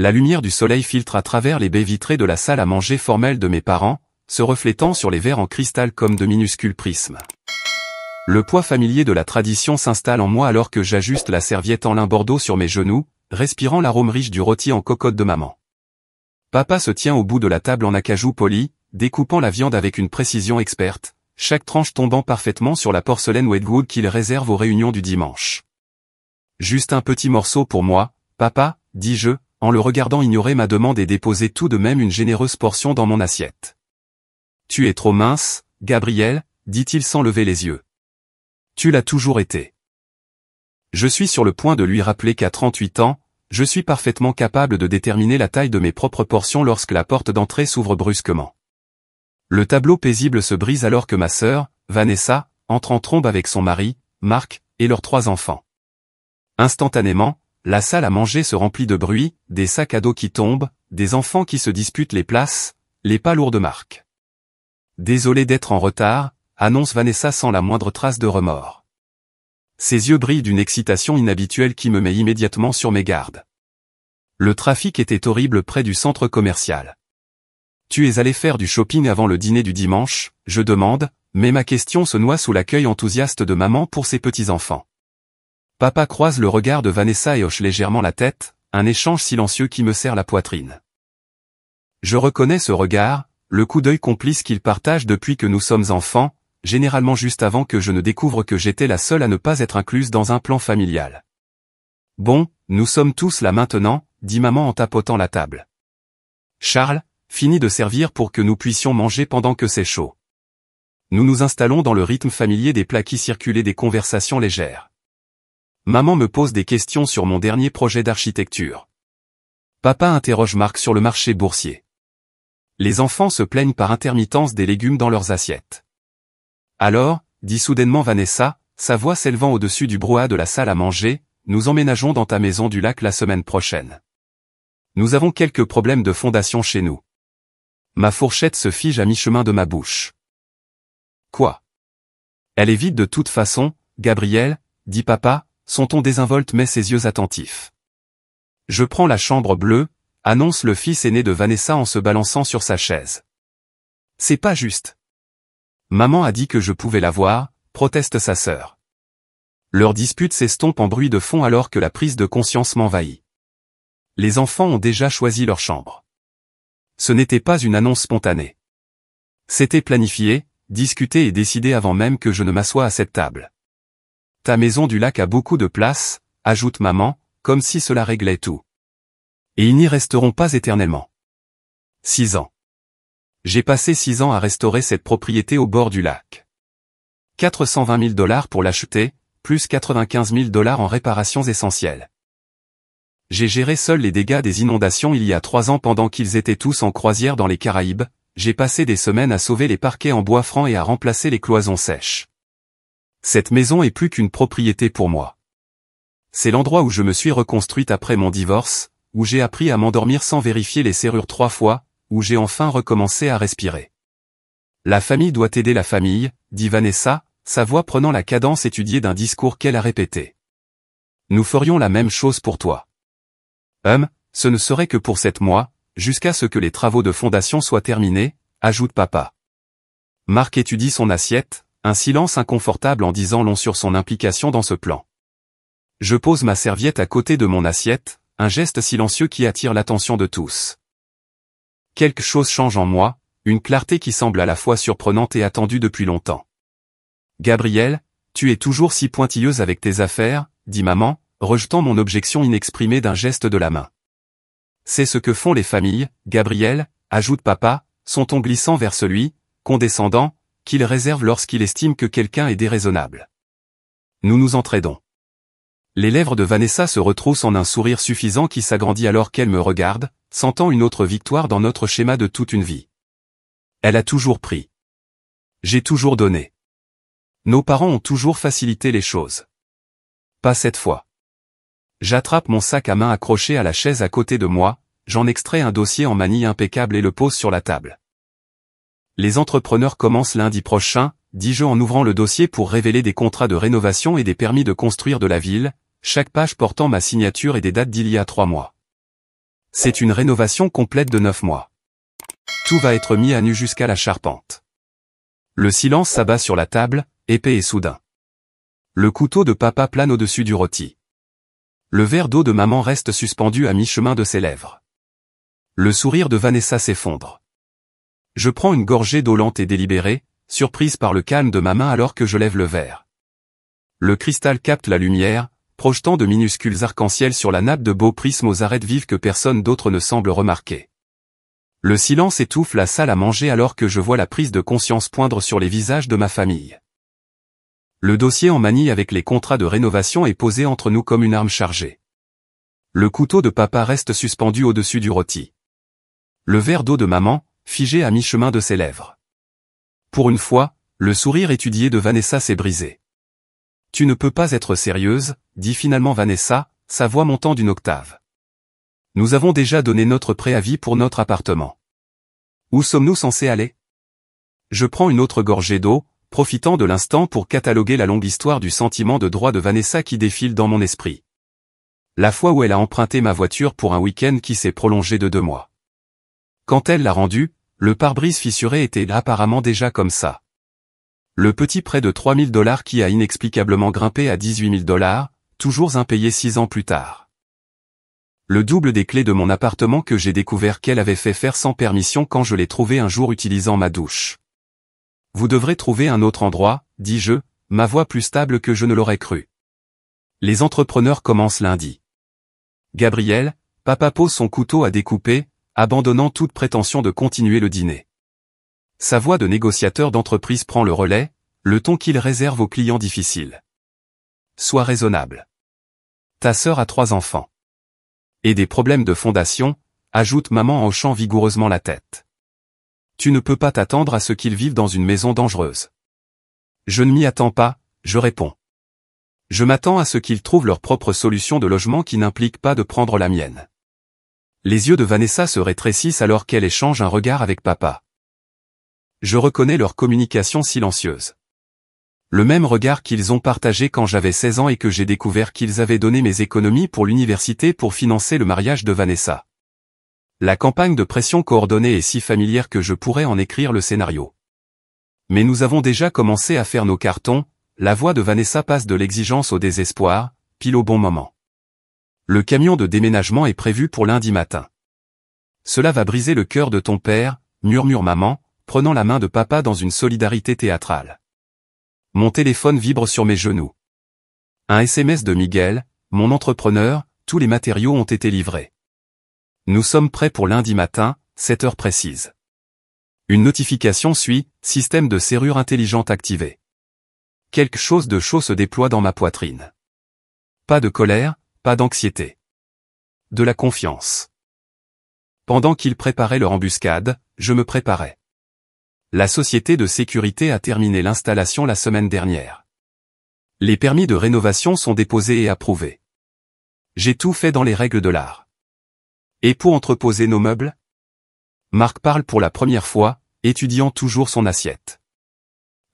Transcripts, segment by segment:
La lumière du soleil filtre à travers les baies vitrées de la salle à manger formelle de mes parents, se reflétant sur les verres en cristal comme de minuscules prismes. Le poids familier de la tradition s'installe en moi alors que j'ajuste la serviette en lin bordeaux sur mes genoux, respirant l'arôme riche du rôti en cocotte de maman. Papa se tient au bout de la table en acajou poli, découpant la viande avec une précision experte, chaque tranche tombant parfaitement sur la porcelaine Wedgwood qu'il réserve aux réunions du dimanche. Juste un petit morceau pour moi, papa, dis-je, en le regardant ignorer ma demande et déposer tout de même une généreuse portion dans mon assiette. Tu es trop mince, Gabriel, dit-il sans lever les yeux. Tu l'as toujours été. Je suis sur le point de lui rappeler qu'à 38 ans, je suis parfaitement capable de déterminer la taille de mes propres portions lorsque la porte d'entrée s'ouvre brusquement. Le tableau paisible se brise alors que ma sœur, Vanessa, entre en trombe avec son mari, Marc, et leurs 3 enfants. Instantanément, la salle à manger se remplit de bruit, des sacs à dos qui tombent, des enfants qui se disputent les places, les pas lourds de Marc. Désolé d'être en retard, annonce Vanessa sans la moindre trace de remords. Ses yeux brillent d'une excitation inhabituelle qui me met immédiatement sur mes gardes. Le trafic était horrible près du centre commercial. Tu es allé faire du shopping avant le dîner du dimanche, je demande, mais ma question se noie sous l'accueil enthousiaste de maman pour ses petits-enfants. Papa croise le regard de Vanessa et hoche légèrement la tête, un échange silencieux qui me serre la poitrine. Je reconnais ce regard, le coup d'œil complice qu'il partage depuis que nous sommes enfants, généralement juste avant que je ne découvre que j'étais la seule à ne pas être incluse dans un plan familial. Bon, nous sommes tous là maintenant, dit maman en tapotant la table. Charles, finis de servir pour que nous puissions manger pendant que c'est chaud. Nous nous installons dans le rythme familier des plats qui circulent et des conversations légères. Maman me pose des questions sur mon dernier projet d'architecture. Papa interroge Marc sur le marché boursier. Les enfants se plaignent par intermittence des légumes dans leurs assiettes. Alors, dit soudainement Vanessa, sa voix s'élevant au-dessus du brouhaha de la salle à manger, nous emménageons dans ta maison du lac la semaine prochaine. Nous avons quelques problèmes de fondation chez nous. Ma fourchette se fige à mi-chemin de ma bouche. Quoi? Elle est vide de toute façon, Gabriel, dit papa, son ton désinvolte mais ses yeux attentifs. Je prends la chambre bleue, annonce le fils aîné de Vanessa en se balançant sur sa chaise. C'est pas juste. Maman a dit que je pouvais la voir, proteste sa sœur. Leur dispute s'estompe en bruit de fond alors que la prise de conscience m'envahit. Les enfants ont déjà choisi leur chambre. Ce n'était pas une annonce spontanée. C'était planifié, discuté et décidé avant même que je ne m'assoie à cette table. Ta maison du lac a beaucoup de place, ajoute maman, comme si cela réglait tout. Et ils n'y resteront pas éternellement. 6 ans. J'ai passé 6 ans à restaurer cette propriété au bord du lac. 420 000 $ pour l'acheter, plus 95 000 $ en réparations essentielles. J'ai géré seul les dégâts des inondations il y a 3 ans pendant qu'ils étaient tous en croisière dans les Caraïbes, j'ai passé des semaines à sauver les parquets en bois franc et à remplacer les cloisons sèches. Cette maison est plus qu'une propriété pour moi. C'est l'endroit où je me suis reconstruite après mon divorce, où j'ai appris à m'endormir sans vérifier les serrures 3 fois, où j'ai enfin recommencé à respirer. La famille doit aider la famille, dit Vanessa, sa voix prenant la cadence étudiée d'un discours qu'elle a répété. Nous ferions la même chose pour toi. Ce ne serait que pour 7 mois, jusqu'à ce que les travaux de fondation soient terminés, ajoute papa. Marc étudie son assiette, un silence inconfortable en disant long sur son implication dans ce plan. Je pose ma serviette à côté de mon assiette, un geste silencieux qui attire l'attention de tous. Quelque chose change en moi, une clarté qui semble à la fois surprenante et attendue depuis longtemps. Gabriel, tu es toujours si pointilleuse avec tes affaires, dit maman, rejetant mon objection inexprimée d'un geste de la main. C'est ce que font les familles, Gabriel, ajoute papa, son ton glissant vers celui, condescendant, qu'il réserve lorsqu'il estime que quelqu'un est déraisonnable. Nous nous entraidons. Les lèvres de Vanessa se retroussent en un sourire suffisant qui s'agrandit alors qu'elle me regarde, sentant une autre victoire dans notre schéma de toute une vie. Elle a toujours pris. J'ai toujours donné. Nos parents ont toujours facilité les choses. Pas cette fois. J'attrape mon sac à main accroché à la chaise à côté de moi, j'en extrais un dossier en manille impeccable et le pose sur la table. Les entrepreneurs commencent lundi prochain, dis-je en ouvrant le dossier pour révéler des contrats de rénovation et des permis de construire de la ville, chaque page portant ma signature et des dates d'il y a 3 mois. C'est une rénovation complète de 9 mois. Tout va être mis à nu jusqu'à la charpente. Le silence s'abat sur la table, épais et soudain. Le couteau de papa plane au-dessus du rôti. Le verre d'eau de maman reste suspendu à mi-chemin de ses lèvres. Le sourire de Vanessa s'effondre. Je prends une gorgée d'eau lente et délibérée, surprise par le calme de ma main alors que je lève le verre. Le cristal capte la lumière, projetant de minuscules arcs-en-ciel sur la nappe de beaux prismes aux arêtes vives que personne d'autre ne semble remarquer. Le silence étouffe la salle à manger alors que je vois la prise de conscience poindre sur les visages de ma famille. Le dossier en manille avec les contrats de rénovation est posé entre nous comme une arme chargée. Le couteau de papa reste suspendu au-dessus du rôti. Le verre d'eau de maman, figé à mi-chemin de ses lèvres. Pour une fois, le sourire étudié de Vanessa s'est brisé. « Tu ne peux pas être sérieuse », dit finalement Vanessa, sa voix montant d'une octave. « Nous avons déjà donné notre préavis pour notre appartement. Où sommes-nous censés aller ?» Je prends une autre gorgée d'eau, profitant de l'instant pour cataloguer la longue histoire du sentiment de droit de Vanessa qui défile dans mon esprit. La fois où elle a emprunté ma voiture pour un week-end qui s'est prolongé de 2 mois. Quand elle l'a rendu, le pare-brise fissuré était là apparemment déjà comme ça. Le petit prêt de $3 000 qui a inexplicablement grimpé à $18 000, toujours impayé 6 ans plus tard. Le double des clés de mon appartement que j'ai découvert qu'elle avait fait faire sans permission quand je l'ai trouvé un jour utilisant ma douche. Vous devrez trouver un autre endroit, dis-je, ma voix plus stable que je ne l'aurais cru. Les entrepreneurs commencent lundi. Gabriel, papa pose son couteau à découper, abandonnant toute prétention de continuer le dîner. Sa voix de négociateur d'entreprise prend le relais, le ton qu'il réserve aux clients difficiles. Sois raisonnable. Ta sœur a 3 enfants. Et des problèmes de fondation, ajoute maman en hochant vigoureusement la tête. Tu ne peux pas t'attendre à ce qu'ils vivent dans une maison dangereuse. Je ne m'y attends pas, je réponds. Je m'attends à ce qu'ils trouvent leur propre solution de logement qui n'implique pas de prendre la mienne. Les yeux de Vanessa se rétrécissent alors qu'elle échange un regard avec papa. Je reconnais leur communication silencieuse. Le même regard qu'ils ont partagé quand j'avais 16 ans et que j'ai découvert qu'ils avaient donné mes économies pour l'université pour financer le mariage de Vanessa. La campagne de pression coordonnée est si familière que je pourrais en écrire le scénario. Mais nous avons déjà commencé à faire nos cartons, la voix de Vanessa passe de l'exigence au désespoir, pile au bon moment. Le camion de déménagement est prévu pour lundi matin. Cela va briser le cœur de ton père, murmure maman, prenant la main de papa dans une solidarité théâtrale. Mon téléphone vibre sur mes genoux. Un SMS de Miguel, mon entrepreneur, tous les matériaux ont été livrés. Nous sommes prêts pour lundi matin, 7 heures précises. Une notification suit, système de serrure intelligente activé. Quelque chose de chaud se déploie dans ma poitrine. Pas de colère, pas d'anxiété. De la confiance. Pendant qu'ils préparaient leur embuscade, je me préparais. La société de sécurité a terminé l'installation la semaine dernière. Les permis de rénovation sont déposés et approuvés. J'ai tout fait dans les règles de l'art. Et pour entreposer nos meubles ? Marc parle pour la première fois, étudiant toujours son assiette.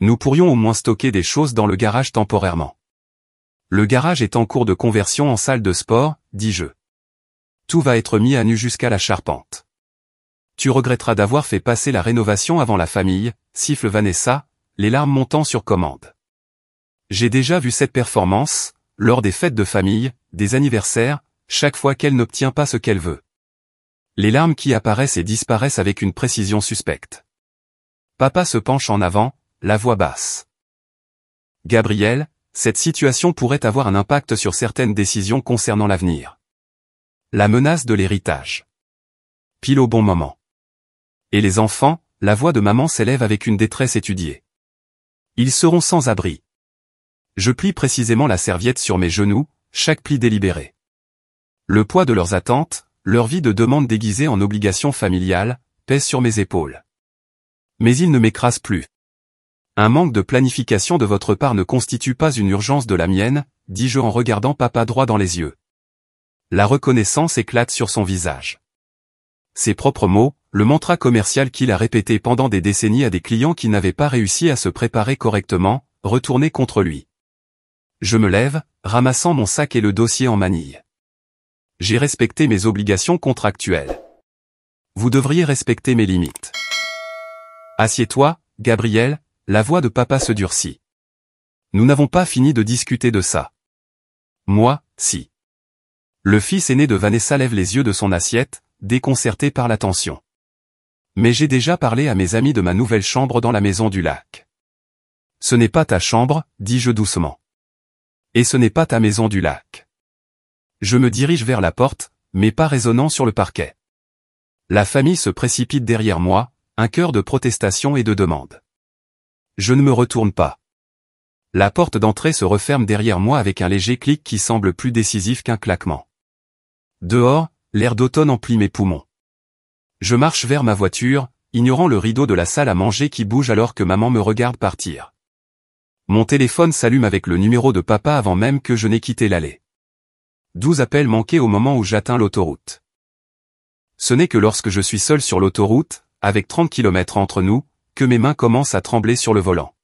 Nous pourrions au moins stocker des choses dans le garage temporairement. Le garage est en cours de conversion en salle de sport, dis-je. Tout va être mis à nu jusqu'à la charpente. Tu regretteras d'avoir fait passer la rénovation avant la famille, siffle Vanessa, les larmes montant sur commande. J'ai déjà vu cette performance, lors des fêtes de famille, des anniversaires, chaque fois qu'elle n'obtient pas ce qu'elle veut. Les larmes qui apparaissent et disparaissent avec une précision suspecte. Papa se penche en avant, la voix basse. Gabriel, cette situation pourrait avoir un impact sur certaines décisions concernant l'avenir. La menace de l'héritage. Pile au bon moment. Et les enfants, la voix de maman s'élève avec une détresse étudiée. Ils seront sans abri. Je plie précisément la serviette sur mes genoux, chaque pli délibéré. Le poids de leurs attentes, leur vie de demande déguisée en obligation familiale, pèse sur mes épaules. Mais ils ne m'écrasent plus. Un manque de planification de votre part ne constitue pas une urgence de la mienne, dis-je en regardant papa droit dans les yeux. La reconnaissance éclate sur son visage. Ses propres mots, le mantra commercial qu'il a répété pendant des décennies à des clients qui n'avaient pas réussi à se préparer correctement, retournaient contre lui. Je me lève, ramassant mon sac et le dossier en manille. J'ai respecté mes obligations contractuelles. Vous devriez respecter mes limites. Assieds-toi, Gabriel, la voix de papa se durcit. Nous n'avons pas fini de discuter de ça. Moi, si. Le fils aîné de Vanessa lève les yeux de son assiette, déconcerté par la tension. Mais j'ai déjà parlé à mes amis de ma nouvelle chambre dans la maison du lac. Ce n'est pas ta chambre, dis-je doucement. Et ce n'est pas ta maison du lac. Je me dirige vers la porte, mes pas résonnant sur le parquet. La famille se précipite derrière moi, un chœur de protestation et de demande. Je ne me retourne pas. La porte d'entrée se referme derrière moi avec un léger clic qui semble plus décisif qu'un claquement. Dehors, l'air d'automne emplit mes poumons. Je marche vers ma voiture, ignorant le rideau de la salle à manger qui bouge alors que maman me regarde partir. Mon téléphone s'allume avec le numéro de papa avant même que je n'ai quitté l'allée. 12 appels manqués au moment où j'atteins l'autoroute. Ce n'est que lorsque je suis seul sur l'autoroute, avec 30 km entre nous, que mes mains commencent à trembler sur le volant.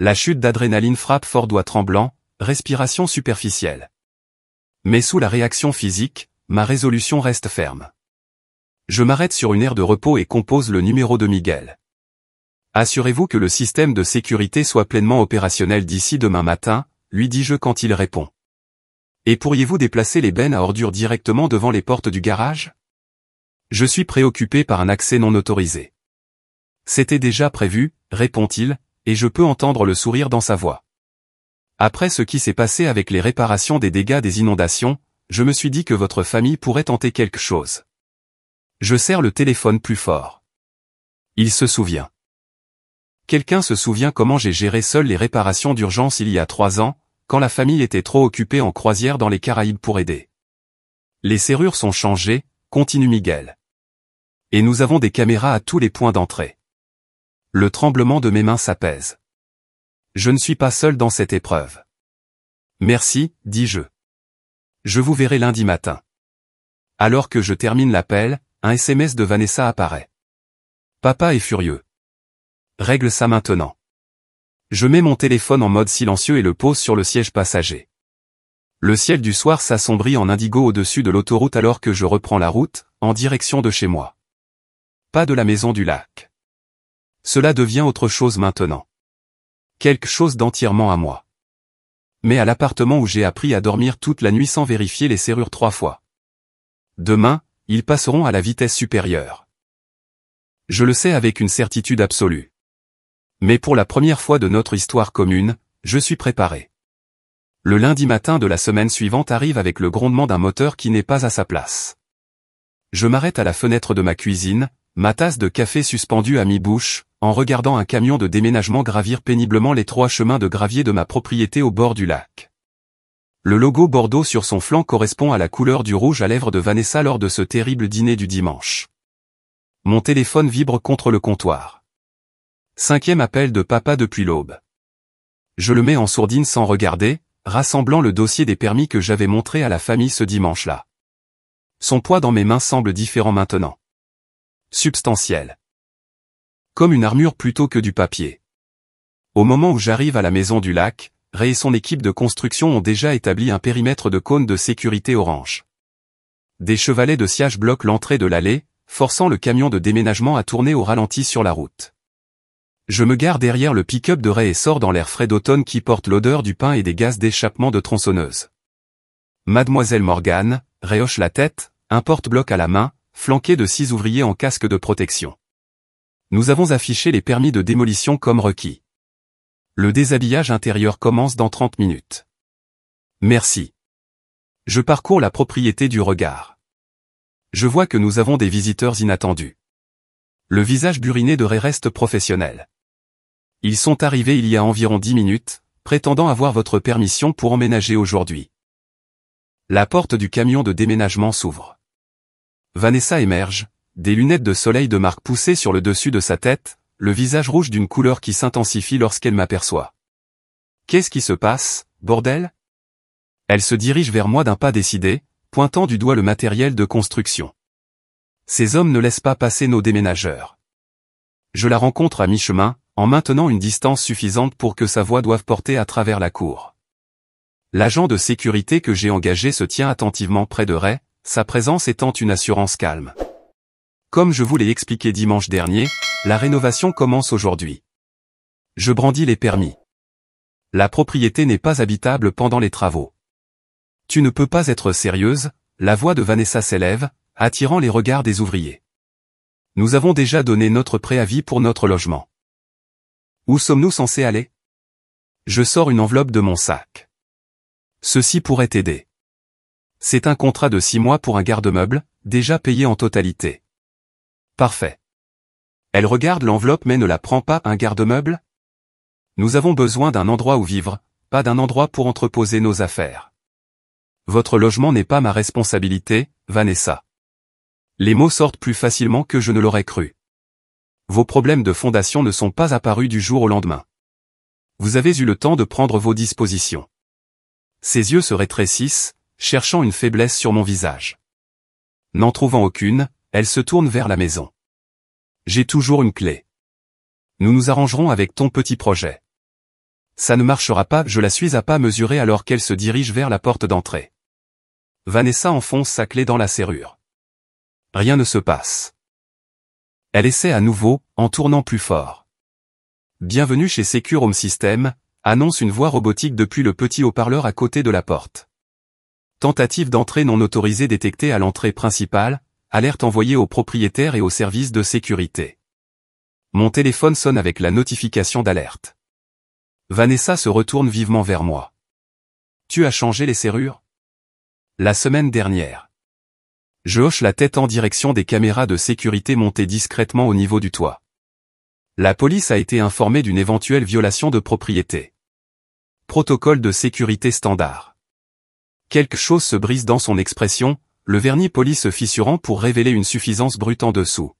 La chute d'adrénaline frappe fort, doigts tremblants, respiration superficielle. Mais sous la réaction physique, ma résolution reste ferme. Je m'arrête sur une aire de repos et compose le numéro de Miguel. Assurez-vous que le système de sécurité soit pleinement opérationnel d'ici demain matin, lui dis-je quand il répond. Et pourriez-vous déplacer les bennes à ordures directement devant les portes du garage ? Je suis préoccupé par un accès non autorisé. C'était déjà prévu, répond-il, et je peux entendre le sourire dans sa voix. Après ce qui s'est passé avec les réparations des dégâts des inondations, je me suis dit que votre famille pourrait tenter quelque chose. Je serre le téléphone plus fort. Il se souvient. Quelqu'un se souvient comment j'ai géré seul les réparations d'urgence il y a 3 ans, quand la famille était trop occupée en croisière dans les Caraïbes pour aider. Les serrures sont changées, continue Miguel. Et nous avons des caméras à tous les points d'entrée. Le tremblement de mes mains s'apaise. Je ne suis pas seul dans cette épreuve. Merci, dis-je. Je vous verrai lundi matin. Alors que je termine l'appel, un SMS de Vanessa apparaît. Papa est furieux. Règle ça maintenant. Je mets mon téléphone en mode silencieux et le pose sur le siège passager. Le ciel du soir s'assombrit en indigo au-dessus de l'autoroute alors que je reprends la route, en direction de chez moi. Pas de la maison du lac. Cela devient autre chose maintenant. Quelque chose d'entièrement à moi. Mais à l'appartement où j'ai appris à dormir toute la nuit sans vérifier les serrures 3 fois. Demain, ils passeront à la vitesse supérieure. Je le sais avec une certitude absolue. Mais pour la première fois de notre histoire commune, je suis préparé. Le lundi matin de la semaine suivante arrive avec le grondement d'un moteur qui n'est pas à sa place. Je m'arrête à la fenêtre de ma cuisine, ma tasse de café suspendue à mi-bouche, en regardant un camion de déménagement gravir péniblement l'étroit chemin de gravier de ma propriété au bord du lac. Le logo Bordeaux sur son flanc correspond à la couleur du rouge à lèvres de Vanessa lors de ce terrible dîner du dimanche. Mon téléphone vibre contre le comptoir. 5e appel de papa depuis l'aube. Je le mets en sourdine sans regarder, rassemblant le dossier des permis que j'avais montré à la famille ce dimanche-là. Son poids dans mes mains semble différent maintenant. Substantiel. Comme une armure plutôt que du papier. Au moment où j'arrive à la maison du lac, Ray et son équipe de construction ont déjà établi un périmètre de cône de sécurité orange. Des chevalets de sciage bloquent l'entrée de l'allée, forçant le camion de déménagement à tourner au ralenti sur la route. Je me gare derrière le pick-up de Ray et sors dans l'air frais d'automne qui porte l'odeur du pain et des gaz d'échappement de tronçonneuse. Mademoiselle Morgan, Ray hoche la tête, un porte-bloc à la main, flanqué de 6 ouvriers en casque de protection. Nous avons affiché les permis de démolition comme requis. Le déshabillage intérieur commence dans 30 minutes. Merci. Je parcours la propriété du regard. Je vois que nous avons des visiteurs inattendus. Le visage buriné de Ray reste professionnel. Ils sont arrivés il y a environ 10 minutes, prétendant avoir votre permission pour emménager aujourd'hui. La porte du camion de déménagement s'ouvre. Vanessa émerge, des lunettes de soleil de marque poussées sur le dessus de sa tête, le visage rouge d'une couleur qui s'intensifie lorsqu'elle m'aperçoit. Qu'est-ce qui se passe, bordel ? Elle se dirige vers moi d'un pas décidé, pointant du doigt le matériel de construction. Ces hommes ne laissent pas passer nos déménageurs. Je la rencontre à mi-chemin, en maintenant une distance suffisante pour que sa voix doive porter à travers la cour. L'agent de sécurité que j'ai engagé se tient attentivement près de Ray, sa présence étant une assurance calme. Comme je vous l'ai expliqué dimanche dernier, la rénovation commence aujourd'hui. Je brandis les permis. La propriété n'est pas habitable pendant les travaux. Tu ne peux pas être sérieuse, la voix de Vanessa s'élève, attirant les regards des ouvriers. Nous avons déjà donné notre préavis pour notre logement. Où sommes-nous censés aller? Je sors une enveloppe de mon sac. Ceci pourrait t'aider. C'est un contrat de 6 mois pour un garde-meuble, déjà payé en totalité. Parfait. Elle regarde l'enveloppe mais ne la prend pas. Un garde-meuble? Nous avons besoin d'un endroit où vivre, pas d'un endroit pour entreposer nos affaires. Votre logement n'est pas ma responsabilité, Vanessa. Les mots sortent plus facilement que je ne l'aurais cru. Vos problèmes de fondation ne sont pas apparus du jour au lendemain. Vous avez eu le temps de prendre vos dispositions. Ses yeux se rétrécissent, cherchant une faiblesse sur mon visage. N'en trouvant aucune, elle se tourne vers la maison. J'ai toujours une clé. Nous nous arrangerons avec ton petit projet. Ça ne marchera pas, je la suis à pas mesuré alors qu'elle se dirige vers la porte d'entrée. Vanessa enfonce sa clé dans la serrure. Rien ne se passe. Elle essaie à nouveau, en tournant plus fort. Bienvenue chez Secure Home System, annonce une voix robotique depuis le petit haut-parleur à côté de la porte. Tentative d'entrée non autorisée détectée à l'entrée principale, alerte envoyée aux propriétaires et aux services de sécurité. Mon téléphone sonne avec la notification d'alerte. Vanessa se retourne vivement vers moi. Tu as changé les serrures? La semaine dernière. Je hoche la tête en direction des caméras de sécurité montées discrètement au niveau du toit. La police a été informée d'une éventuelle violation de propriété. Protocole de sécurité standard. Quelque chose se brise dans son expression, le vernis poli se fissurant pour révéler une suffisance brute en dessous.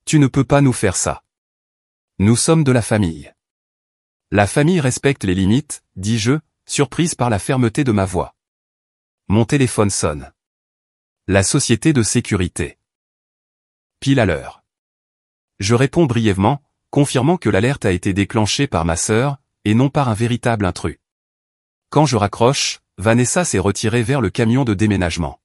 Tu ne peux pas nous faire ça. Nous sommes de la famille. La famille respecte les limites, dis-je, surprise par la fermeté de ma voix. Mon téléphone sonne. La société de sécurité. Pile à l'heure. Je réponds brièvement, confirmant que l'alerte a été déclenchée par ma sœur, et non par un véritable intrus. Quand je raccroche, Vanessa s'est retirée vers le camion de déménagement.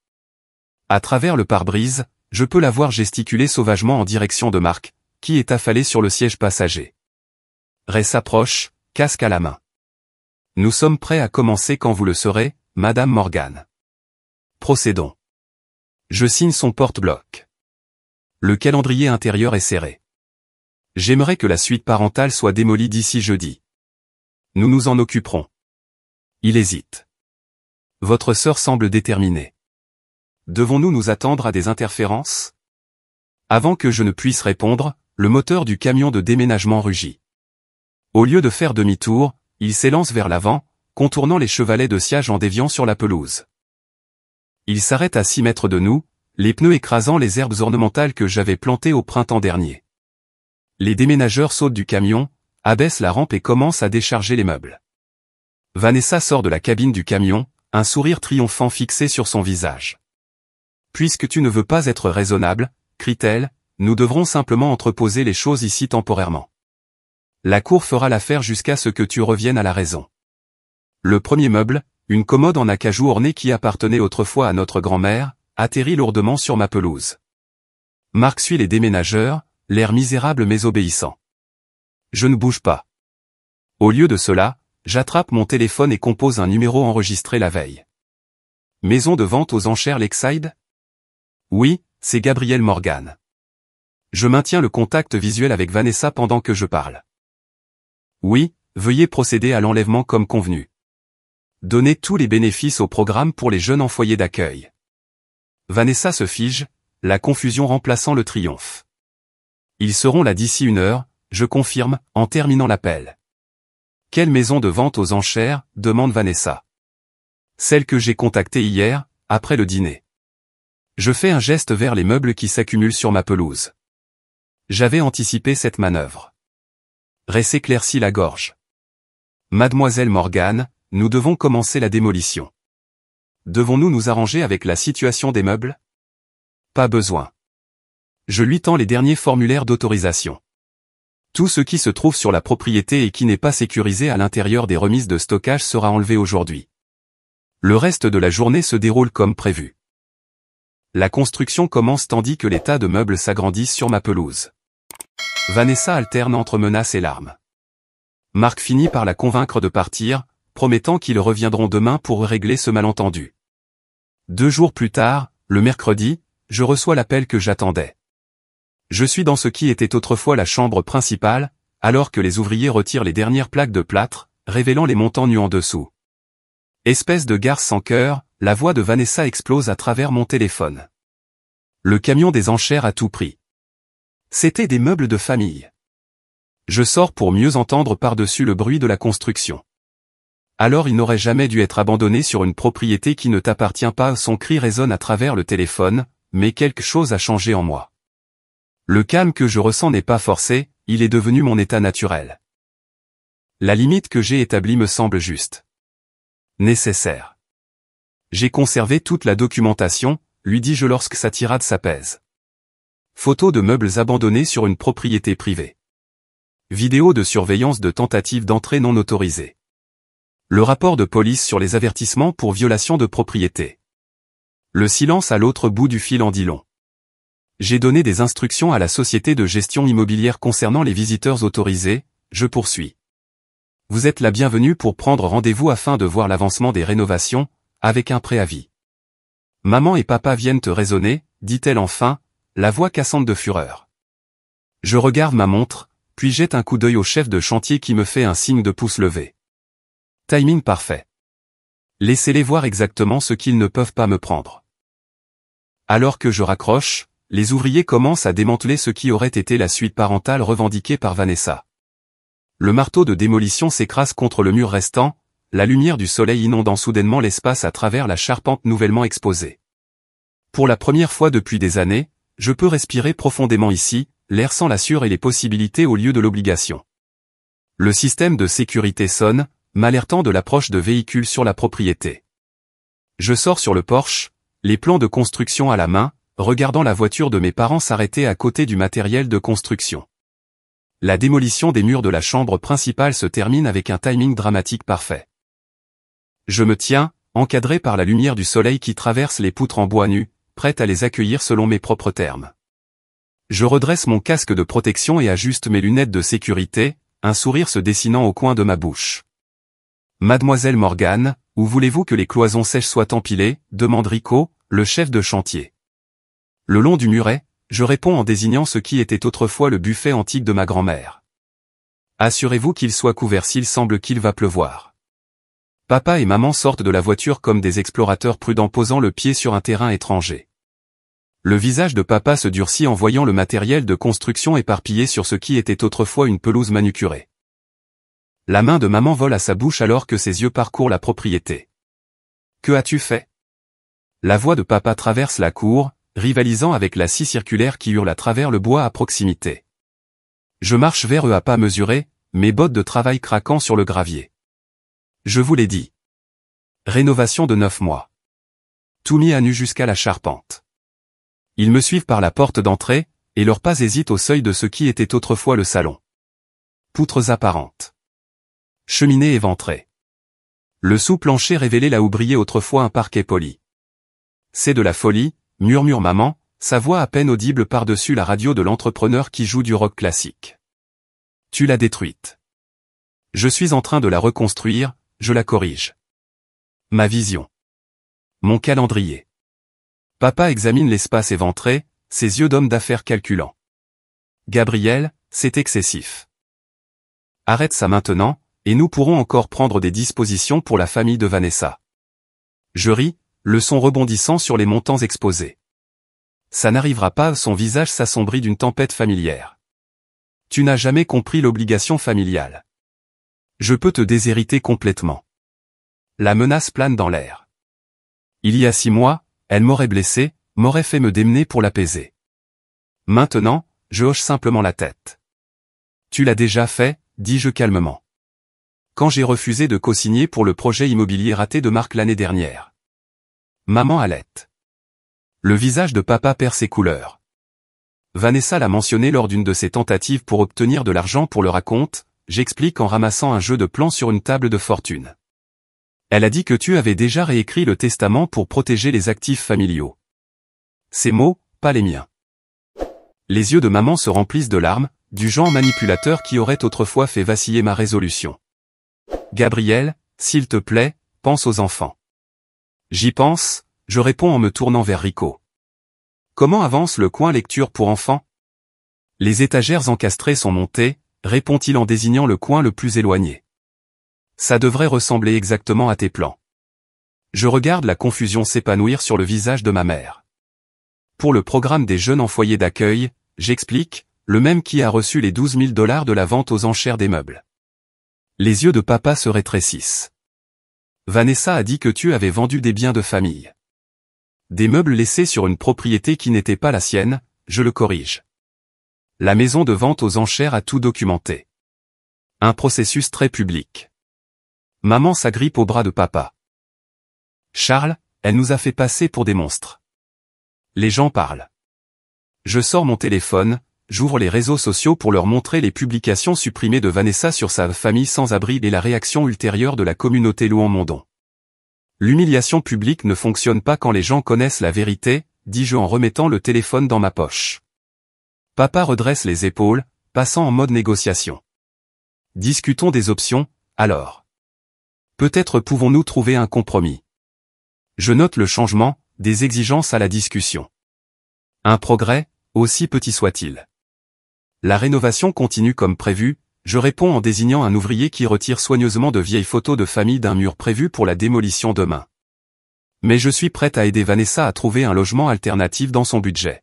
À travers le pare-brise, je peux la voir gesticuler sauvagement en direction de Marc, qui est affalé sur le siège passager. Ray s'approche, casque à la main. Nous sommes prêts à commencer quand vous le serez, Madame Morgan. Procédons. Je signe son porte-bloc. Le calendrier intérieur est serré. J'aimerais que la suite parentale soit démolie d'ici jeudi. Nous nous en occuperons. Il hésite. Votre sœur semble déterminée. Devons-nous nous attendre à des interférences? Avant que je ne puisse répondre, le moteur du camion de déménagement rugit. Au lieu de faire demi-tour, il s'élance vers l'avant, contournant les chevalets de sciage en déviant sur la pelouse. Il s'arrête à 6 mètres de nous, les pneus écrasant les herbes ornementales que j'avais plantées au printemps dernier. Les déménageurs sautent du camion, abaissent la rampe et commencent à décharger les meubles. Vanessa sort de la cabine du camion, un sourire triomphant fixé sur son visage. Puisque tu ne veux pas être raisonnable, crie-t-elle, nous devrons simplement entreposer les choses ici temporairement. La cour fera l'affaire jusqu'à ce que tu reviennes à la raison. Le premier meuble, une commode en acajou ornée qui appartenait autrefois à notre grand-mère, atterrit lourdement sur ma pelouse. Marc suit les déménageurs, l'air misérable mais obéissant. Je ne bouge pas. Au lieu de cela, j'attrape mon téléphone et compose un numéro enregistré la veille. Maison de vente aux enchères Lakeside? Oui, c'est Gabriel Morgan. Je maintiens le contact visuel avec Vanessa pendant que je parle. Oui, veuillez procéder à l'enlèvement comme convenu. Donnez tous les bénéfices au programme pour les jeunes en foyer d'accueil. Vanessa se fige, la confusion remplaçant le triomphe. Ils seront là d'ici 1 heure, je confirme, en terminant l'appel. Quelle maison de vente aux enchères, demande Vanessa. Celle que j'ai contactée hier, après le dîner. Je fais un geste vers les meubles qui s'accumulent sur ma pelouse. J'avais anticipé cette manœuvre. Ray s'éclaircit la gorge. Mademoiselle Morgan, nous devons commencer la démolition. Devons-nous nous arranger avec la situation des meubles? Pas besoin. Je lui tends les derniers formulaires d'autorisation. Tout ce qui se trouve sur la propriété et qui n'est pas sécurisé à l'intérieur des remises de stockage sera enlevé aujourd'hui. Le reste de la journée se déroule comme prévu. La construction commence tandis que les tas de meubles s'agrandissent sur ma pelouse. Vanessa alterne entre menaces et larmes. Marc finit par la convaincre de partir, promettant qu'ils reviendront demain pour régler ce malentendu. 2 jours plus tard, le mercredi, je reçois l'appel que j'attendais. Je suis dans ce qui était autrefois la chambre principale, alors que les ouvriers retirent les dernières plaques de plâtre, révélant les montants nus en dessous. Espèce de garce sans cœur, la voix de Vanessa explose à travers mon téléphone. Le camion des enchères à tout prix. C'étaient des meubles de famille. Je sors pour mieux entendre par-dessus le bruit de la construction. Alors il n'aurait jamais dû être abandonné sur une propriété qui ne t'appartient pas. Son cri résonne à travers le téléphone, mais quelque chose a changé en moi. Le calme que je ressens n'est pas forcé, il est devenu mon état naturel. La limite que j'ai établie me semble juste. Nécessaire. J'ai conservé toute la documentation, lui dis-je lorsque sa tirade s'apaise. Photos de meubles abandonnés sur une propriété privée. Vidéo de surveillance de tentatives d'entrée non autorisée. Le rapport de police sur les avertissements pour violation de propriété. Le silence à l'autre bout du fil en dit long. J'ai donné des instructions à la société de gestion immobilière concernant les visiteurs autorisés, je poursuis. Vous êtes la bienvenue pour prendre rendez-vous afin de voir l'avancement des rénovations, avec un préavis. Maman et papa viennent te raisonner, dit-elle enfin, la voix cassante de fureur. Je regarde ma montre, puis jette un coup d'œil au chef de chantier qui me fait un signe de pouce levé. Timing parfait. Laissez-les voir exactement ce qu'ils ne peuvent pas me prendre. Alors que je raccroche, les ouvriers commencent à démanteler ce qui aurait été la suite parentale revendiquée par Vanessa. Le marteau de démolition s'écrase contre le mur restant, la lumière du soleil inondant soudainement l'espace à travers la charpente nouvellement exposée. Pour la première fois depuis des années, je peux respirer profondément ici, l'air sans la sueur et les possibilités au lieu de l'obligation. Le système de sécurité sonne, m'alertant de l'approche de véhicules sur la propriété. Je sors sur le porche, les plans de construction à la main, regardant la voiture de mes parents s'arrêter à côté du matériel de construction. La démolition des murs de la chambre principale se termine avec un timing dramatique parfait. Je me tiens, encadré par la lumière du soleil qui traverse les poutres en bois nu, prête à les accueillir selon mes propres termes. Je redresse mon casque de protection et ajuste mes lunettes de sécurité, un sourire se dessinant au coin de ma bouche. Mademoiselle Morgane, où voulez-vous que les cloisons sèches soient empilées, demande Rico, le chef de chantier. Le long du muret, je réponds en désignant ce qui était autrefois le buffet antique de ma grand-mère. Assurez-vous qu'il soit couvert s'il semble qu'il va pleuvoir. Papa et maman sortent de la voiture comme des explorateurs prudents posant le pied sur un terrain étranger. Le visage de papa se durcit en voyant le matériel de construction éparpillé sur ce qui était autrefois une pelouse manucurée. La main de maman vole à sa bouche alors que ses yeux parcourent la propriété. Que as-tu fait? La voix de papa traverse la cour, rivalisant avec la scie circulaire qui hurle à travers le bois à proximité. Je marche vers eux à pas mesurés, mes bottes de travail craquant sur le gravier. Je vous l'ai dit. Rénovation de 9 mois. Tout mis à nu jusqu'à la charpente. Ils me suivent par la porte d'entrée, et leurs pas hésitent au seuil de ce qui était autrefois le salon. Poutres apparentes. Cheminée éventrée. Le sous-plancher révélait là où brillait autrefois un parquet poli. C'est de la folie, murmure maman, sa voix à peine audible par-dessus la radio de l'entrepreneur qui joue du rock classique. Tu l'as détruite. Je suis en train de la reconstruire, je la corrige. Ma vision. Mon calendrier. Papa examine l'espace éventré, ses yeux d'homme d'affaires calculant. Gabriel, c'est excessif. Arrête ça maintenant, et nous pourrons encore prendre des dispositions pour la famille de Vanessa. Je ris, le son rebondissant sur les montants exposés. Ça n'arrivera pas, son visage s'assombrit d'une tempête familière. Tu n'as jamais compris l'obligation familiale. Je peux te déshériter complètement. La menace plane dans l'air. Il y a 6 mois, elle m'aurait blessé, m'aurait fait me démener pour l'apaiser. Maintenant, je hoche simplement la tête. Tu l'as déjà fait, dis-je calmement. Quand j'ai refusé de co-signer pour le projet immobilier raté de Marc l'année dernière. Maman halète. Le visage de papa perd ses couleurs. Vanessa l'a mentionné lors d'une de ses tentatives pour obtenir de l'argent pour le raconte, j'explique en ramassant un jeu de plans sur une table de fortune. Elle a dit que tu avais déjà réécrit le testament pour protéger les actifs familiaux. Ces mots, pas les miens. Les yeux de maman se remplissent de larmes, du genre manipulateur qui aurait autrefois fait vaciller ma résolution. Gabriel, s'il te plaît, pense aux enfants. J'y pense, je réponds en me tournant vers Rico. Comment avance le coin lecture pour enfants? Les étagères encastrées sont montées, répond-il en désignant le coin le plus éloigné. Ça devrait ressembler exactement à tes plans. Je regarde la confusion s'épanouir sur le visage de ma mère. Pour le programme des jeunes en foyer d'accueil, j'explique, le même qui a reçu les 12 000 $ de la vente aux enchères des meubles. Les yeux de papa se rétrécissent. Vanessa a dit que tu avais vendu des biens de famille. Des meubles laissés sur une propriété qui n'était pas la sienne, je le corrige. La maison de vente aux enchères a tout documenté. Un processus très public. Maman s'agrippe au bras de papa. Charles, elle nous a fait passer pour des monstres. Les gens parlent. Je sors mon téléphone, j'ouvre les réseaux sociaux pour leur montrer les publications supprimées de Vanessa sur sa famille sans abri et la réaction ultérieure de la communauté louant mon don. L'humiliation publique ne fonctionne pas quand les gens connaissent la vérité, dis-je en remettant le téléphone dans ma poche. Papa redresse les épaules, passant en mode négociation. Discutons des options, alors. Peut-être pouvons-nous trouver un compromis. Je note le changement, des exigences à la discussion. Un progrès, aussi petit soit-il. La rénovation continue comme prévu, je réponds en désignant un ouvrier qui retire soigneusement de vieilles photos de famille d'un mur prévu pour la démolition demain. Mais je suis prête à aider Vanessa à trouver un logement alternatif dans son budget.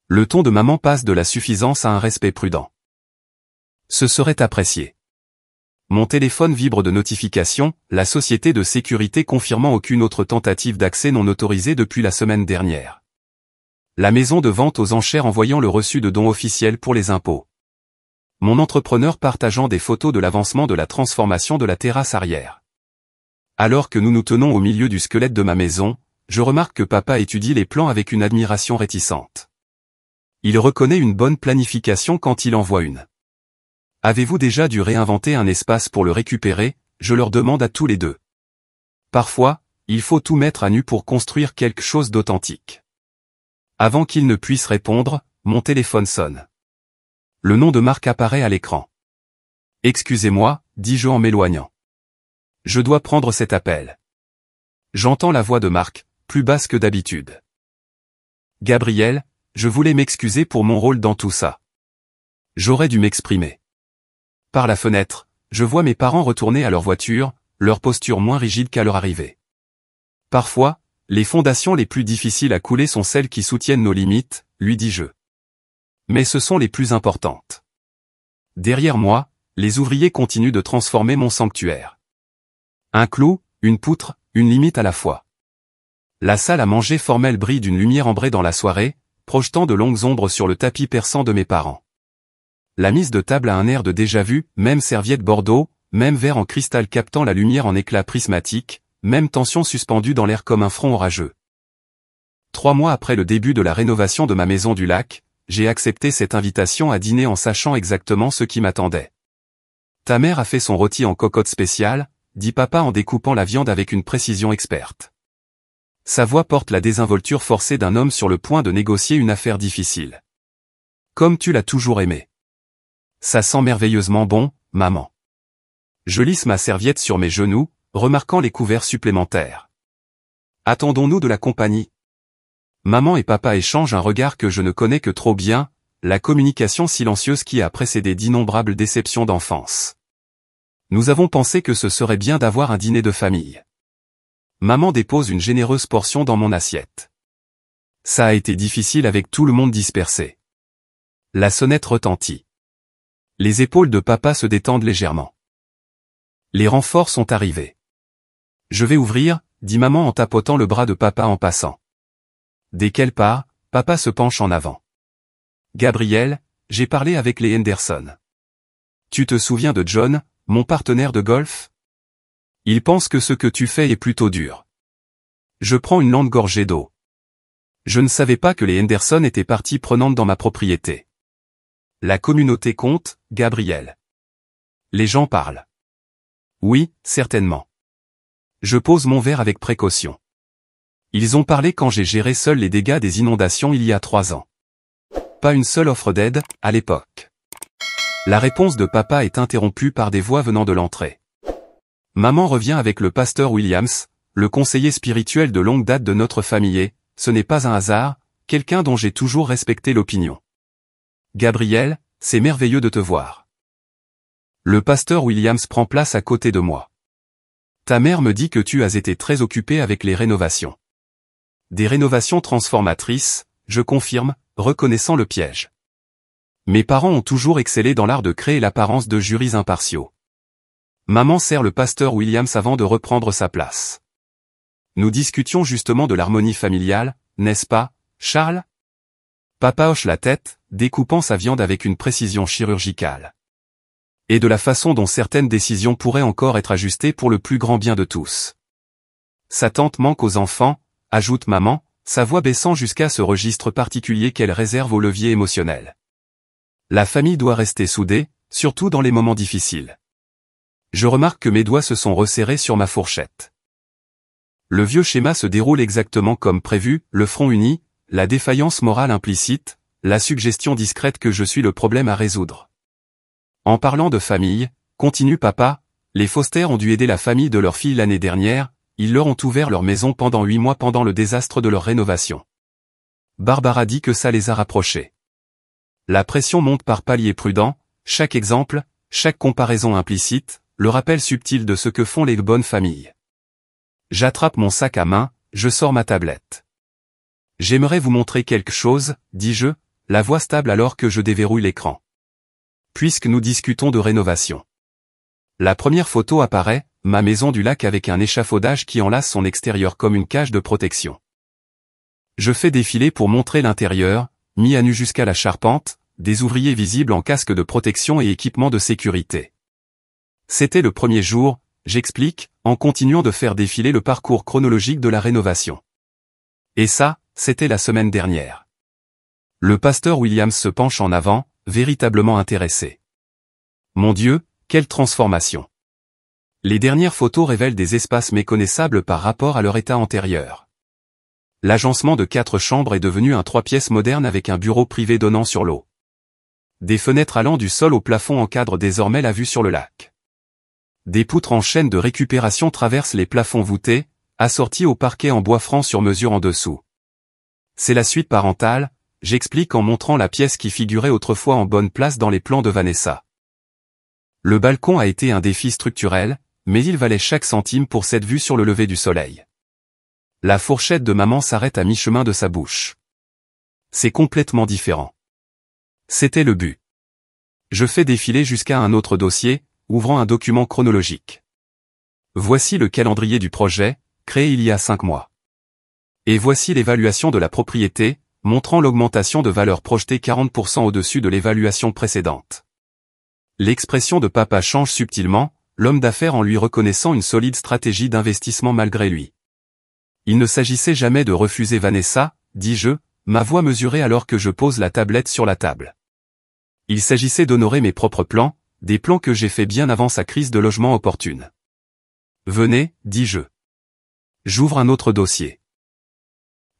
Le ton de maman passe de la suffisance à un respect prudent. Ce serait apprécié. Mon téléphone vibre de notifications, la société de sécurité confirmant aucune autre tentative d'accès non autorisée depuis la semaine dernière. La maison de vente aux enchères envoyant le reçu de dons officiels pour les impôts. Mon entrepreneur partageant des photos de l'avancement de la transformation de la terrasse arrière. Alors que nous nous tenons au milieu du squelette de ma maison, je remarque que papa étudie les plans avec une admiration réticente. Il reconnaît une bonne planification quand il en voit une. Avez-vous déjà dû réinventer un espace pour le récupérer? Je leur demande à tous les deux. Parfois, il faut tout mettre à nu pour construire quelque chose d'authentique. Avant qu'il ne puisse répondre, mon téléphone sonne. Le nom de Marc apparaît à l'écran. Excusez-moi, dis-je en m'éloignant. Je dois prendre cet appel. J'entends la voix de Marc, plus basse que d'habitude. Gabriel, je voulais m'excuser pour mon rôle dans tout ça. J'aurais dû m'exprimer. Par la fenêtre, je vois mes parents retourner à leur voiture, leur posture moins rigide qu'à leur arrivée. Parfois, les fondations les plus difficiles à couler sont celles qui soutiennent nos limites, lui dis-je. Mais ce sont les plus importantes. Derrière moi, les ouvriers continuent de transformer mon sanctuaire. Un clou, une poutre, une limite à la fois. La salle à manger formelle brille d'une lumière ambrée dans la soirée, projetant de longues ombres sur le tapis persan de mes parents. La mise de table a un air de déjà-vu, même serviette bordeaux, même verre en cristal captant la lumière en éclats prismatiques, même tension suspendue dans l'air comme un front orageux. 3 mois après le début de la rénovation de ma maison du lac, j'ai accepté cette invitation à dîner en sachant exactement ce qui m'attendait. Ta mère a fait son rôti en cocotte spéciale, dit papa en découpant la viande avec une précision experte. Sa voix porte la désinvolture forcée d'un homme sur le point de négocier une affaire difficile. Comme tu l'as toujours aimé. Ça sent merveilleusement bon, maman. Je lisse ma serviette sur mes genoux, remarquant les couverts supplémentaires. Attendons-nous de la compagnie? Maman et papa échangent un regard que je ne connais que trop bien, la communication silencieuse qui a précédé d'innombrables déceptions d'enfance. Nous avons pensé que ce serait bien d'avoir un dîner de famille. Maman dépose une généreuse portion dans mon assiette. Ça a été difficile avec tout le monde dispersé. La sonnette retentit. Les épaules de papa se détendent légèrement. Les renforts sont arrivés. Je vais ouvrir, dit maman en tapotant le bras de papa en passant. Dès qu'elle part, papa se penche en avant. Gabriel, j'ai parlé avec les Henderson. Tu te souviens de John, mon partenaire de golf? Il pense que ce que tu fais est plutôt dur. Je prends une lente gorgée d'eau. Je ne savais pas que les Henderson étaient partie prenante dans ma propriété. La communauté compte, Gabriel. Les gens parlent. Oui, certainement. Je pose mon verre avec précaution. Ils ont parlé quand j'ai géré seul les dégâts des inondations il y a 3 ans. Pas une seule offre d'aide, à l'époque. La réponse de papa est interrompue par des voix venant de l'entrée. Maman revient avec le pasteur Williams, le conseiller spirituel de longue date de notre famille et, ce n'est pas un hasard, quelqu'un dont j'ai toujours respecté l'opinion. Gabriel, c'est merveilleux de te voir. Le pasteur Williams prend place à côté de moi. Ta mère me dit que tu as été très occupé avec les rénovations. Des rénovations transformatrices, je confirme, reconnaissant le piège. Mes parents ont toujours excellé dans l'art de créer l'apparence de jurys impartiaux. Maman serre le pasteur Williams avant de reprendre sa place. Nous discutions justement de l'harmonie familiale, n'est-ce pas, Charles? Papa hoche la tête, découpant sa viande avec une précision chirurgicale. Et de la façon dont certaines décisions pourraient encore être ajustées pour le plus grand bien de tous. Sa tante manque aux enfants, ajoute maman, sa voix baissant jusqu'à ce registre particulier qu'elle réserve au levier émotionnel. La famille doit rester soudée, surtout dans les moments difficiles. Je remarque que mes doigts se sont resserrés sur ma fourchette. Le vieux schéma se déroule exactement comme prévu, le front uni, la défaillance morale implicite, la suggestion discrète que je suis le problème à résoudre. En parlant de famille, continue papa, les Foster ont dû aider la famille de leur fille l'année dernière, ils leur ont ouvert leur maison pendant 8 mois pendant le désastre de leur rénovation. Barbara dit que ça les a rapprochés. La pression monte par paliers prudents, chaque exemple, chaque comparaison implicite, le rappel subtil de ce que font les bonnes familles. J'attrape mon sac à main, je sors ma tablette. J'aimerais vous montrer quelque chose, dis-je, la voix stable alors que je déverrouille l'écran. Puisque nous discutons de rénovation. La première photo apparaît, ma maison du lac avec un échafaudage qui enlace son extérieur comme une cage de protection. Je fais défiler pour montrer l'intérieur, mis à nu jusqu'à la charpente, des ouvriers visibles en casque de protection et équipement de sécurité. C'était le premier jour, j'explique, en continuant de faire défiler le parcours chronologique de la rénovation. Et ça, c'était la semaine dernière. Le pasteur Williams se penche en avant, véritablement intéressé. Mon Dieu, quelle transformation! Les dernières photos révèlent des espaces méconnaissables par rapport à leur état antérieur. L'agencement de 4 chambres est devenu un 3 pièces moderne avec un bureau privé donnant sur l'eau. Des fenêtres allant du sol au plafond encadrent désormais la vue sur le lac. Des poutres en chaîne de récupération traversent les plafonds voûtés, assortis au parquet en bois franc sur mesure en dessous. C'est la suite parentale, j'explique en montrant la pièce qui figurait autrefois en bonne place dans les plans de Vanessa. Le balcon a été un défi structurel, mais il valait chaque centime pour cette vue sur le lever du soleil. La fourchette de maman s'arrête à mi-chemin de sa bouche. C'est complètement différent. C'était le but. Je fais défiler jusqu'à un autre dossier, ouvrant un document chronologique. Voici le calendrier du projet, créé il y a 5 mois. Et voici l'évaluation de la propriété, montrant l'augmentation de valeur projetée 40% au-dessus de l'évaluation précédente. L'expression de papa change subtilement, l'homme d'affaires en lui reconnaissant une solide stratégie d'investissement malgré lui. Il ne s'agissait jamais de refuser Vanessa, dis-je, ma voix mesurée alors que je pose la tablette sur la table. Il s'agissait d'honorer mes propres plans, des plans que j'ai faits bien avant sa crise de logement opportune. Venez, dis-je. J'ouvre un autre dossier.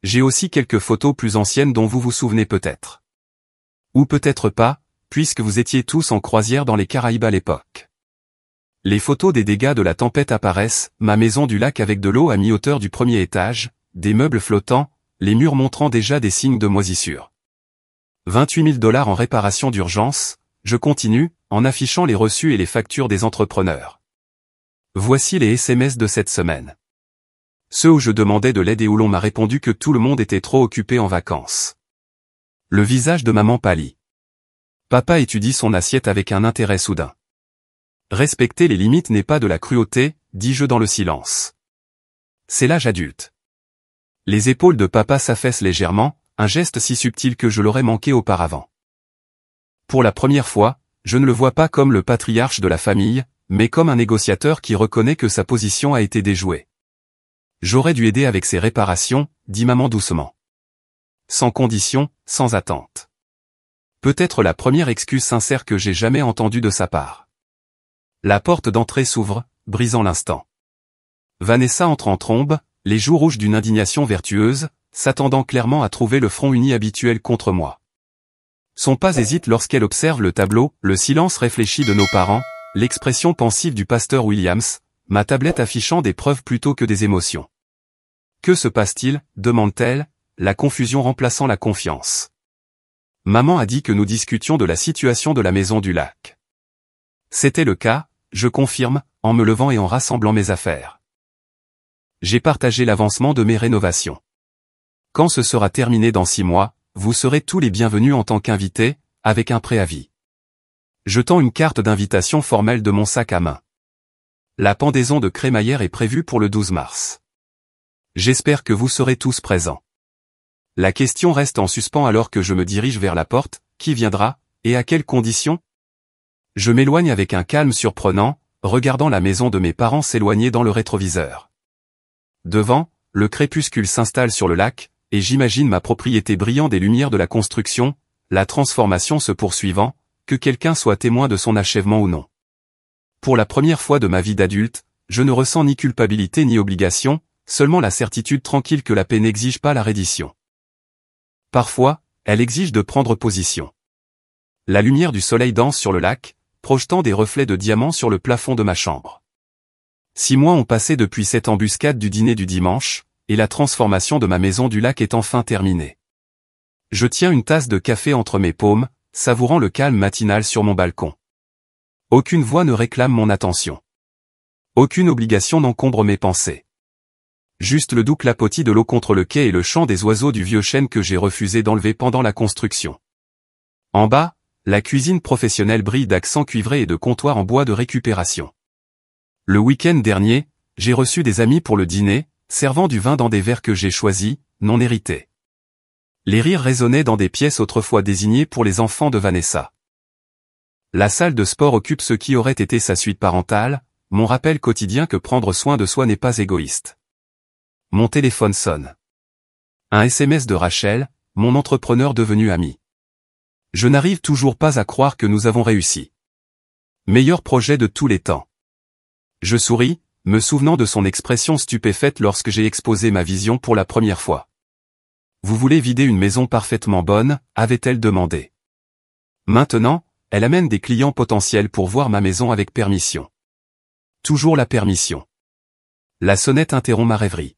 J'ai aussi quelques photos plus anciennes dont vous vous souvenez peut-être. Ou peut-être pas, puisque vous étiez tous en croisière dans les Caraïbes à l'époque. Les photos des dégâts de la tempête apparaissent, ma maison du lac avec de l'eau à mi-hauteur du premier étage, des meubles flottants, les murs montrant déjà des signes de moisissure. 28 000 $ en réparation d'urgence, je continue, en affichant les reçus et les factures des entrepreneurs. Voici les SMS de cette semaine. Ceux où je demandais de l'aide et où l'on m'a répondu que tout le monde était trop occupé en vacances. Le visage de maman pâlit. Papa étudie son assiette avec un intérêt soudain. Respecter les limites n'est pas de la cruauté, dis-je dans le silence. C'est l'âge adulte. Les épaules de papa s'affaissent légèrement, un geste si subtil que je l'aurais manqué auparavant. Pour la première fois, je ne le vois pas comme le patriarche de la famille, mais comme un négociateur qui reconnaît que sa position a été déjouée. J'aurais dû aider avec ses réparations, dit maman doucement. Sans condition, sans attente. Peut-être la première excuse sincère que j'ai jamais entendue de sa part. La porte d'entrée s'ouvre, brisant l'instant. Vanessa entre en trombe, les joues rouges d'une indignation vertueuse, s'attendant clairement à trouver le front uni habituel contre moi. Son pas hésite lorsqu'elle observe le tableau, le silence réfléchi de nos parents, l'expression pensive du pasteur Williams, ma tablette affichant des preuves plutôt que des émotions. Que se passe-t-il, demande-t-elle, la confusion remplaçant la confiance. Maman a dit que nous discutions de la situation de la maison du lac. C'était le cas, je confirme, en me levant et en rassemblant mes affaires. J'ai partagé l'avancement de mes rénovations. Quand ce sera terminé dans 6 mois, vous serez tous les bienvenus en tant qu'invités, avec un préavis. Je tends une carte d'invitation formelle de mon sac à main. La pendaison de crémaillère est prévue pour le 12 mars. J'espère que vous serez tous présents. La question reste en suspens alors que je me dirige vers la porte, qui viendra, et à quelles conditions? Je m'éloigne avec un calme surprenant, regardant la maison de mes parents s'éloigner dans le rétroviseur. Devant, le crépuscule s'installe sur le lac, et j'imagine ma propriété brillant des lumières de la construction, la transformation se poursuivant, que quelqu'un soit témoin de son achèvement ou non. Pour la première fois de ma vie d'adulte, je ne ressens ni culpabilité ni obligation, seulement la certitude tranquille que la paix n'exige pas la reddition. Parfois, elle exige de prendre position. La lumière du soleil danse sur le lac, projetant des reflets de diamants sur le plafond de ma chambre. 6 mois ont passé depuis cette embuscade du dîner du dimanche, et la transformation de ma maison du lac est enfin terminée. Je tiens une tasse de café entre mes paumes, savourant le calme matinal sur mon balcon. Aucune voix ne réclame mon attention. Aucune obligation n'encombre mes pensées. Juste le doux clapotis de l'eau contre le quai et le chant des oiseaux du vieux chêne que j'ai refusé d'enlever pendant la construction. En bas, la cuisine professionnelle brille d'accents cuivrés et de comptoirs en bois de récupération. Le week-end dernier, j'ai reçu des amis pour le dîner, servant du vin dans des verres que j'ai choisis, non hérités. Les rires résonnaient dans des pièces autrefois désignées pour les enfants de Vanessa. La salle de sport occupe ce qui aurait été sa suite parentale, mon rappel quotidien que prendre soin de soi n'est pas égoïste. Mon téléphone sonne. Un SMS de Rachel, mon entrepreneur devenu ami. Je n'arrive toujours pas à croire que nous avons réussi. Meilleur projet de tous les temps. Je souris, me souvenant de son expression stupéfaite lorsque j'ai exposé ma vision pour la première fois. Vous voulez vider une maison parfaitement bonne, avait-elle demandé. Maintenant, elle amène des clients potentiels pour voir ma maison avec permission. Toujours la permission. La sonnette interrompt ma rêverie.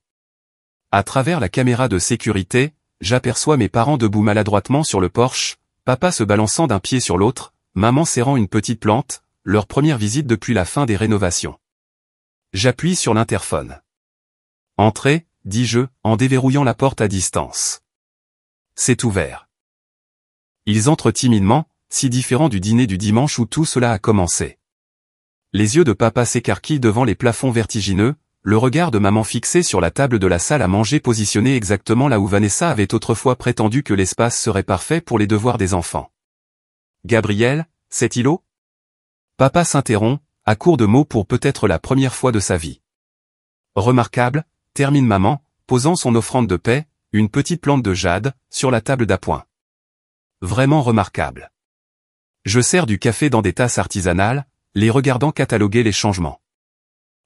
À travers la caméra de sécurité, j'aperçois mes parents debout maladroitement sur le porche, papa se balançant d'un pied sur l'autre, maman serrant une petite plante, leur première visite depuis la fin des rénovations. J'appuie sur l'interphone. Entrez, dis-je, en déverrouillant la porte à distance. C'est ouvert. Ils entrent timidement, si différents du dîner du dimanche où tout cela a commencé. Les yeux de papa s'écarquillent devant les plafonds vertigineux, le regard de maman fixé sur la table de la salle à manger positionnée exactement là où Vanessa avait autrefois prétendu que l'espace serait parfait pour les devoirs des enfants. Gabriel, c'est îlot? Papa s'interrompt, à court de mots pour peut-être la première fois de sa vie. Remarquable, termine maman, posant son offrande de paix, une petite plante de jade, sur la table d'appoint. Vraiment remarquable. Je sers du café dans des tasses artisanales, les regardant cataloguer les changements.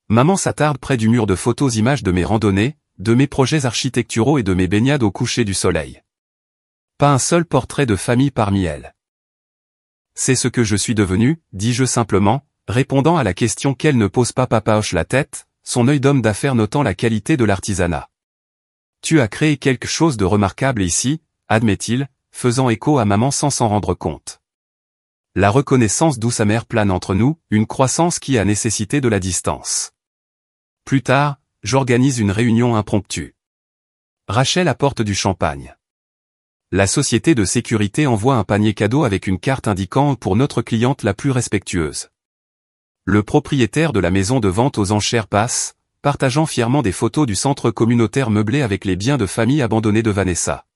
Maman s'attarde près du mur de photos images de mes randonnées, de mes projets architecturaux et de mes baignades au coucher du soleil. Pas un seul portrait de famille parmi elles. C'est ce que je suis devenu, dis-je simplement, répondant à la question qu'elle ne pose pas. Papa hoche la tête, son œil d'homme d'affaires notant la qualité de l'artisanat. Tu as créé quelque chose de remarquable ici, admet-il, faisant écho à maman sans s'en rendre compte. La reconnaissance douce amère plane entre nous, une croissance qui a nécessité de la distance. Plus tard, j'organise une réunion impromptue. Rachel apporte du champagne. La société de sécurité envoie un panier cadeau avec une carte indiquant pour notre cliente la plus respectueuse. Le propriétaire de la maison de vente aux enchères passe, partageant fièrement des photos du centre communautaire meublé avec les biens de famille abandonnés de Vanessa.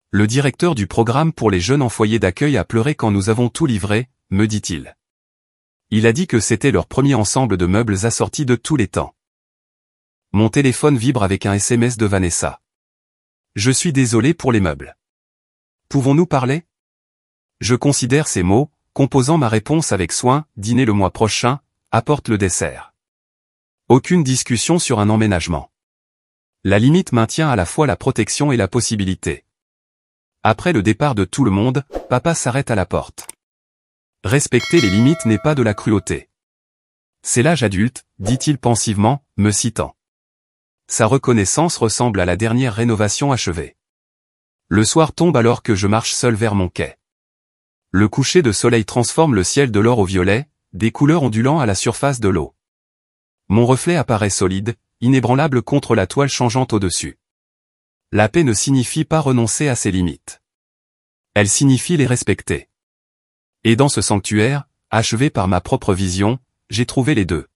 Le directeur du programme pour les jeunes en foyer d'accueil a pleuré quand nous avons tout livré, me dit-il. Il a dit que c'était leur premier ensemble de meubles assortis de tous les temps. Mon téléphone vibre avec un SMS de Vanessa. Je suis désolé pour les meubles. Pouvons-nous parler? Je considère ces mots, composant ma réponse avec soin, dîner le mois prochain, apporte le dessert. Aucune discussion sur un emménagement. La limite maintient à la fois la protection et la possibilité. Après le départ de tout le monde, papa s'arrête à la porte. Respecter les limites n'est pas de la cruauté. C'est l'âge adulte, dit-il pensivement, me citant. Sa reconnaissance ressemble à la dernière rénovation achevée. Le soir tombe alors que je marche seul vers mon quai. Le coucher de soleil transforme le ciel de l'or au violet, des couleurs ondulant à la surface de l'eau. Mon reflet apparaît solide, inébranlable contre la toile changeante au-dessus. La paix ne signifie pas renoncer à ses limites. Elle signifie les respecter. Et dans ce sanctuaire, achevé par ma propre vision, j'ai trouvé les deux.